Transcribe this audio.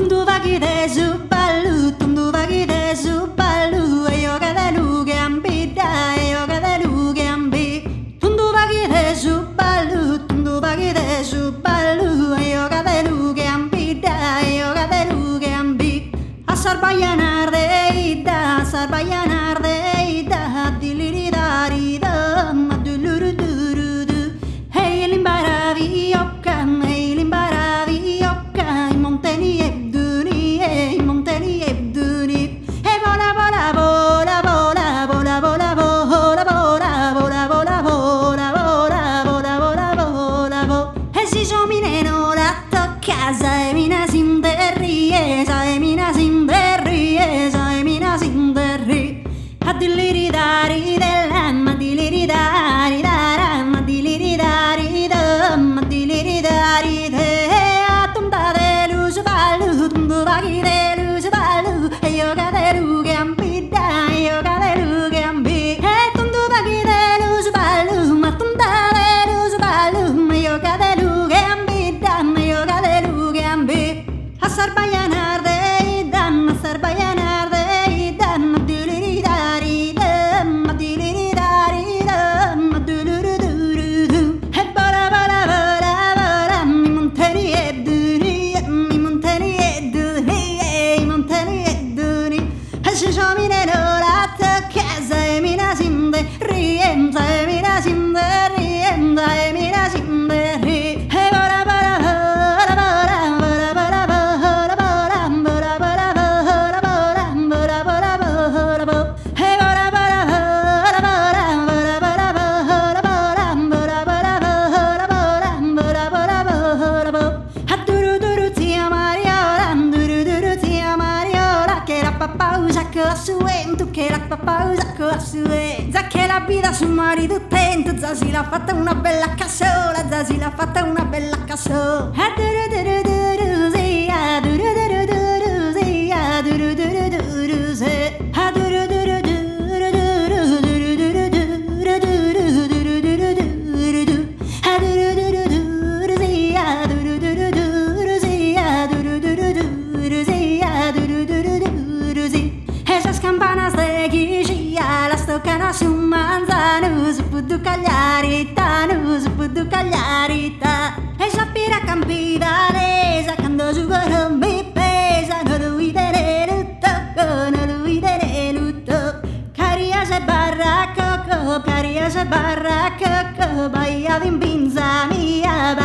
Tundu vagi de zubalu, tundu vagi de zubalu, e yoga de luge ambida, e yoga de luge ambi. Tundu vagi de zubalu, tundu vagi de zubalu, e yoga de luge ambida, e yoga de luge ambi. Asarbayanar de ida, asarbayanar de ida, diliridarida, madulurudurudu. Hey limbaravi yokan, hey limbaravi yokan, i monteni ebduni, i monteni ebduni. E vola vola vola vola vola vola vola vola vola vola vola vola vola vola vola vola. E si somineno la casa e mina sinderri, e mina sinderri, e mina sinderri. A diliridari dell'amma, diliridari daramma, diliridari damma, diliridari de. A tumba de luz balu, tumdu vagi de luz balu, e yoga de luge ambida, e yoga de luge ambi. E tumdu vagi de luz balu, ma tumba de luz balu, ma yoga de luge ambida, ma yoga de luge ambi. Asarbayanar de idan, asarbayanar de idan, diliridari dam, diliridari dam, duluruduru. E bora bora bora bora, i montani e duri, i montani e duri, i montani e duri. E si somineno la casa e mina sinde, rienza e mina sinde, rienza e mina sinde, ri. E bora bora bora bora bora bora bora bora bora bora bora bora bora bora bora bora. E bora bora bora bora bora bora bora bora bora bora bora bora bora bora. A duru duru tia Mariola, duru duru tia Mariola, che la papausa che la suento, che la papausa che la suenza, che la vita su marito tento, Zasi l'ha fatta una bella cassola, Zasi l'ha fatta una bella cassola. A duru duru duru sia, duru duru duru sia, duru duru duru se. A duru duru duru duru duru duru duru duru duru duru duru du. A duru duru duru sia, duru duru duru sia, duru duru duru sia, duru duru duru si. Esas campanas de guichia, las tocan a su manzano, su pudu cagliarita, su pudu cagliarita. Esa pira campida lesa, quando giugano mi pesa, non lo videre lutto, non lo videre lutto. Caria se barra coco, caria se barra coco, baia in binza mia,